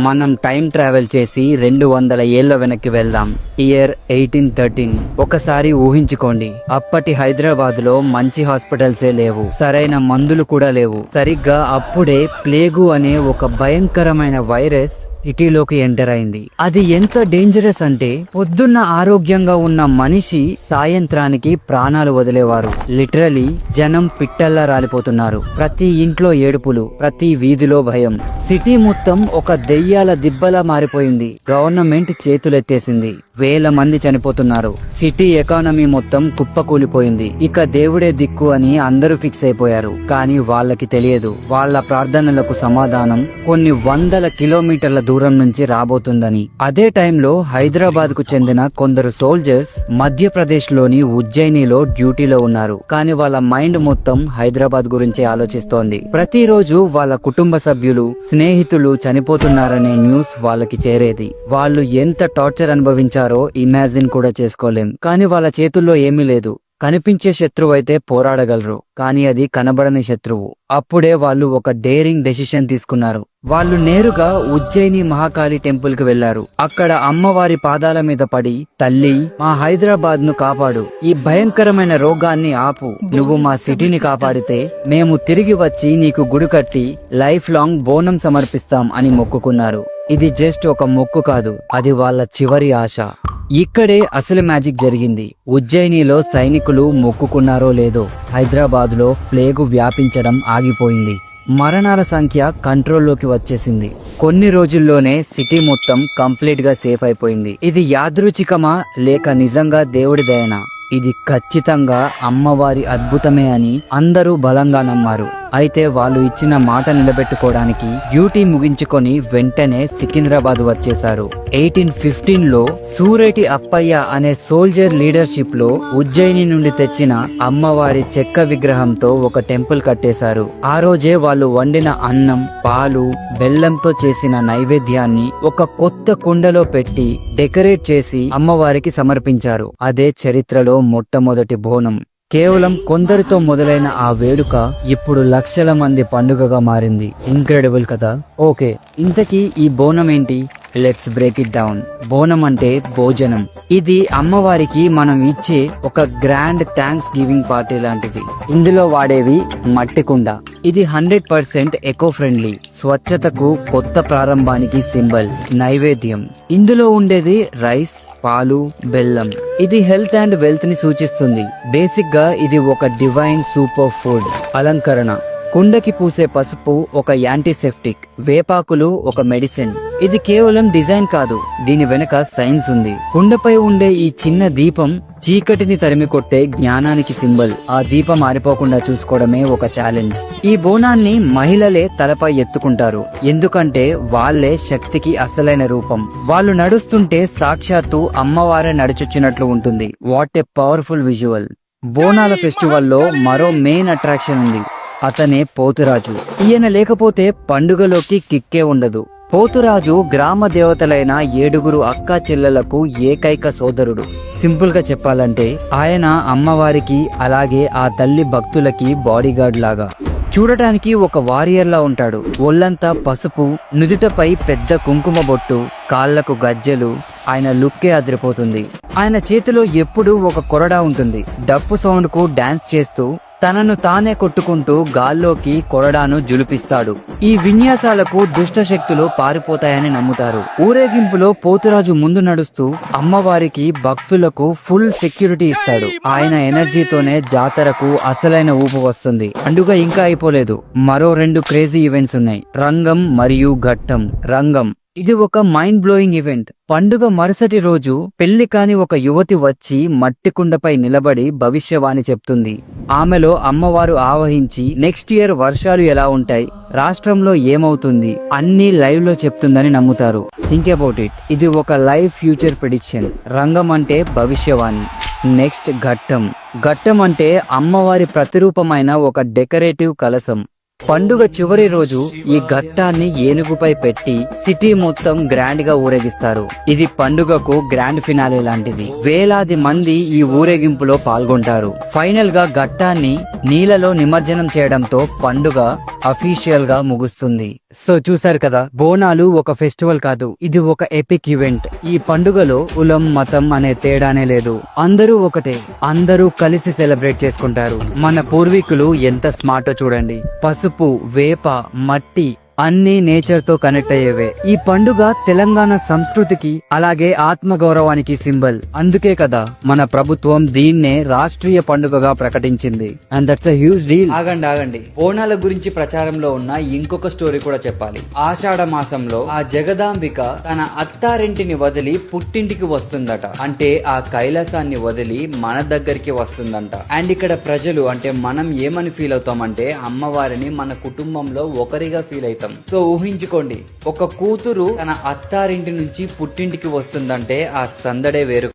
మనం time travel చేసి 200 ఏళ్ల వెనక్కి వెళ్దాం. ఇయర్ 1813. ఒకసారి ఊహించుకోండి, అప్పటి హైదరాబాద్ లో మంచి హాస్పిటల్సే లేవు, సరైన మందులు కూడా లేవు. సరిగ్గా అప్పుడే ప్లేగు అనే ఒక భయంకరమైన వైరస్ సిటీలోకి ఎంటర్ అయింది. అది ఎంత డేంజరస్ అంటే పొద్దున్న ఆరోగ్యంగా ఉన్న మనిషి సాయంత్రానికి ప్రాణాలు వదిలేవారు. లిటరలీ జనం పిట్టల్లా రాలిపోతున్నారు. ప్రతి ఇంట్లో ఏడుపులు, ప్రతి వీధిలో భయం. సిటీ మొత్తం ఒక దెయ్యాల దిబ్బలా మారిపోయింది. గవర్నమెంట్ చేతులెత్తేసింది. వేల మంది చనిపోతున్నారు. సిటీ ఎకానమీ మొత్తం కుప్పకూలిపోయింది. ఇక దేవుడే దిక్కు అని అందరూ ఫిక్స్ అయిపోయారు. కానీ వాళ్ళకి తెలియదు, వాళ్ళ ప్రార్థనలకు సమాధానం కొన్ని వందల కిలోమీటర్ల దూరం నుంచి రాబోతుందని. అదే టైంలో హైదరాబాద్ కు చెందిన కొందరు సోల్జర్స్ మధ్యప్రదేశ్ లోని ఉజ్జయినిలో డ్యూటీలో ఉన్నారు. కానీ వాళ్ళ మైండ్ మొత్తం హైదరాబాద్ గురించే ఆలోచిస్తోంది. ప్రతిరోజు వాళ్ళ కుటుంబ సభ్యులు, స్నేహితులు చనిపోతున్నారనే న్యూస్ వాళ్ళకి చేరేది. వాళ్ళు ఎంత టార్చర్ అనుభవించారో ఇమాజిన్ కూడా చేసుకోలేం. కానీ వాళ్ళ చేతుల్లో ఏమీ లేదు. కనిపించే శత్రువు అయితే పోరాడగలరు, కానీ అది కనబడని శత్రువు. అప్పుడే వాళ్ళు ఒక డేరింగ్ డెసిషన్ తీసుకున్నారు. వాళ్ళు నేరుగా ఉజ్జయిని మహాకాళి టెంపుల్ కి వెళ్లారు. అక్కడ అమ్మవారి పాదాల మీద పడి, తల్లి, మా హైదరాబాద్ ను కాపాడు, ఈ భయంకరమైన రోగాన్ని ఆపు, నువ్వు మా సిటీని కాపాడితే మేము తిరిగి వచ్చి నీకు గుడి కట్టి లైఫ్ లాంగ్ బోనం సమర్పిస్తాం అని మొక్కుకున్నారు. ఇది జస్ట్ ఒక మొక్కు కాదు, అది వాళ్ళ చివరి ఆశ. ఇక్కడే అసలు మ్యాజిక్ జరిగింది. ఉజ్జయినిలో సైనికులు మొక్కుకున్నారో లేదో, హైదరాబాద్ లో ప్లేగు వ్యాపించడం ఆగిపోయింది. మరణాల సంఖ్య కంట్రోల్లోకి వచ్చేసింది. కొన్ని రోజుల్లోనే సిటీ మొత్తం కంప్లీట్ గా సేఫ్ అయిపోయింది. ఇది యాదృచ్ఛికమా లేక నిజంగా దేవుడి దయనా? ఇది ఖచ్చితంగా అమ్మవారి అద్భుతమే అని అందరూ బలంగా నమ్మారు. అయితే వాళ్ళు ఇచ్చిన మాట నిలబెట్టుకోవడానికి డ్యూటీ ముగించుకొని వెంటనే సికింద్రాబాద్ వచ్చేశారు. 1815లో సూరేటి అప్పయ్య అనే సోల్జర్ లీడర్షిప్ లో ఉజ్జయిని నుండి తెచ్చిన అమ్మవారి చెక్క విగ్రహంతో ఒక టెంపుల్ కట్టేశారు. ఆ రోజే వాళ్ళు వండిన అన్నం, పాలు, బెల్లంతో చేసిన నైవేద్యాన్ని ఒక కొత్త కుండలో పెట్టి డెకరేట్ చేసి అమ్మవారికి సమర్పించారు. అదే చరిత్రలో మొట్టమొదటి బోనం. కేవలం కొందరితో మొదలైన ఆ వేడుక ఇప్పుడు లక్షల మంది పండుగగా మారింది. ఇంక్రెడిబుల్ కదా? ఓకే, ఇంతకీ ఈ బోనం ఏంటి? Let's break it down. బోనం అంటే భోజనం. ఇది అమ్మవారికి మనం ఇచ్చే ఒక గ్రాండ్ థ్యాంక్స్ గివింగ్ పార్టీ లాంటిది. ఇందులో వాడేవి మట్టి కుండ. ఇది 100% ఎకో ఫ్రెండ్లీ, స్వచ్ఛతకు, కొత్త ప్రారంభానికి సింబల్. నైవేద్యం, ఇందులో ఉండేది రైస్, పాలు, బెల్లం. ఇది హెల్త్ అండ్ వెల్త్ ని సూచిస్తుంది. బేసిక్ గా ఇది ఒక డివైన్ సూపర్ ఫుడ్. అలంకరణ, కుండకి పూసే పసుపు ఒక యాంటీసెప్టిక్, వేపాకులు ఒక మెడిసిన్. ఇది కేవలం డిజైన్ కాదు, దీని వెనక సైన్స్ ఉంది. కుండపై ఉండే ఈ చిన్న దీపం చీకటిని తరిమి కొట్టే జ్ఞానానికి సింబల్. ఆ దీపం ఆరిపోకుండా చూసుకోవడమే ఒక ఛాలెంజ్. ఈ బోనాన్ని మహిళలే తలపై ఎత్తుకుంటారు, ఎందుకంటే వాళ్లే శక్తికి అసలైన రూపం. వాళ్ళు నడుస్తుంటే సాక్షాత్తు అమ్మవారే నడుచొచ్చినట్లు ఉంటుంది. What a powerful visual. బోనాల ఫెస్టివల్లో మరో మెయిన్ అట్రాక్షన్ ఉంది. అతనే పోతురాజు. ఈయన లేకపోతే పండుగలోకి కిక్కే ఉండదు. పోతురాజు గ్రామ దేవతలైన 7 అక్కా చెల్లెలకు ఏకైక సోదరుడు. సింపుల్ గా చెప్పాలంటే ఆయన అమ్మవారికి, అలాగే ఆ తల్లి భక్తులకి బాడీగార్డ్ లాగా. చూడటానికి ఒక వారియర్ లా ఉంటాడు. ఒళ్ళంతా పసుపు, నుదుటపై పెద్ద కుంకుమ బొట్టు, కాళ్లకు గజ్జెలు. ఆయన లుక్కే అదిరిపోతుంది. ఆయన చేతిలో ఎప్పుడూ ఒక కొరడా ఉంటుంది. డప్పు సౌండ్ కు డాన్స్ చేస్తూ తనను తానే కొట్టుకుంటూ గాల్లోకి కొరడాను జులిపిస్తాడు. ఈ విన్యాసాలకు దుష్ట శక్తులు పారిపోతాయని నమ్ముతారు. ఊరేగింపులో పోతురాజు ముందు నడుస్తూ అమ్మవారికి, భక్తులకు ఫుల్ సెక్యూరిటీ ఇస్తాడు. ఆయన ఎనర్జీతోనే జాతరకు అసలైన ఊపు వస్తుంది. పండుగ ఇంకా అయిపోలేదు. మరో 2 క్రేజీ ఈవెంట్స్ ఉన్నాయి, రంగం మరియు ఘట్టం. రంగం, ఇది ఒక మైండ్ బ్లోయింగ్ ఈవెంట్. పండుగ మరుసటి రోజు పెళ్లి కాని ఒక యువతి వచ్చి మట్టి కుండపై నిలబడి భవిష్యవాణి చెప్తుంది. ఆమెలో అమ్మవారు ఆవహించి నెక్స్ట్ ఇయర్ వర్షాలు ఎలా ఉంటాయి, రాష్ట్రంలో ఏమవుతుంది అన్ని లైవ్ లో చెప్తుందని నమ్ముతారు. Think about it. ఇది ఒక లైవ్ ఫ్యూచర్ ప్రిడిక్షన్. రంగం అంటే భవిష్యవాణి. నెక్స్ట్ ఘట్టం. ఘట్టం అంటే అమ్మవారి ప్రతిరూపమైన ఒక డెకరేటివ్ కలశం. పండుగ చివరి రోజు ఈ ఘట్టాన్ని ఏనుగుపై పెట్టి సిటీ మొత్తం గ్రాండ్ గా ఊరేగిస్తారు. ఇది పండుగకు గ్రాండ్ ఫినాలే లాంటిది. వేలాది మంది ఈ ఊరేగింపులో పాల్గొంటారు. ఫైనల్ గా ఘట్టాన్ని నీళ్ళలో నిమజ్జనం చేయడంతో పండుగ అఫీషియల్ గా ముగుస్తుంది. సో చూసారు కదా, బోనాలు ఒక ఫెస్టివల్ కాదు, ఇది ఒక ఎపిక్ ఈవెంట్. ఈ పండుగలో కులం మతం అనే తేడానే లేదు. అందరూ ఒకటే, అందరూ కలిసి సెలబ్రేట్ చేసుకుంటారు. మన పూర్వీకులు ఎంత స్మార్టో చూడండి. పసుపు, వేప, మట్టి అన్ని నేచర్ తో కనెక్ట్ అయ్యేవే. ఈ పండుగ తెలంగాణ సంస్కృతికి అలాగే ఆత్మగౌరవానికి సింబల్. అందుకే కదా మన ప్రభుత్వం దీన్నే రాష్ట్రీయ పండుగగా ప్రకటించింది. And that's a huge deal. ఆగండి, బోనాల గురించి ప్రచారంలో ఉన్న ఇంకొక స్టోరీ కూడా చెప్పాలి. ఆషాఢ మాసంలో ఆ జగదాంబిక తన అత్తారింటిని వదిలి పుట్టింటికి వస్తుందట. అంటే ఆ కైలాసాన్ని వదిలి మన దగ్గరికి వస్తుందంట. అండ్ ఇక్కడ ప్రజలు అంటే మనం ఏమని ఫీల్ అవుతామంటే అమ్మవారిని మన కుటుంబంలో ఒకరిగా ఫీల్ అవుతాం. సో ఊహించుకోండి, ఒక కూతురు తన అత్తారింటి నుంచి పుట్టింటికి వస్తుందంటే ఆ సందడే వేరు.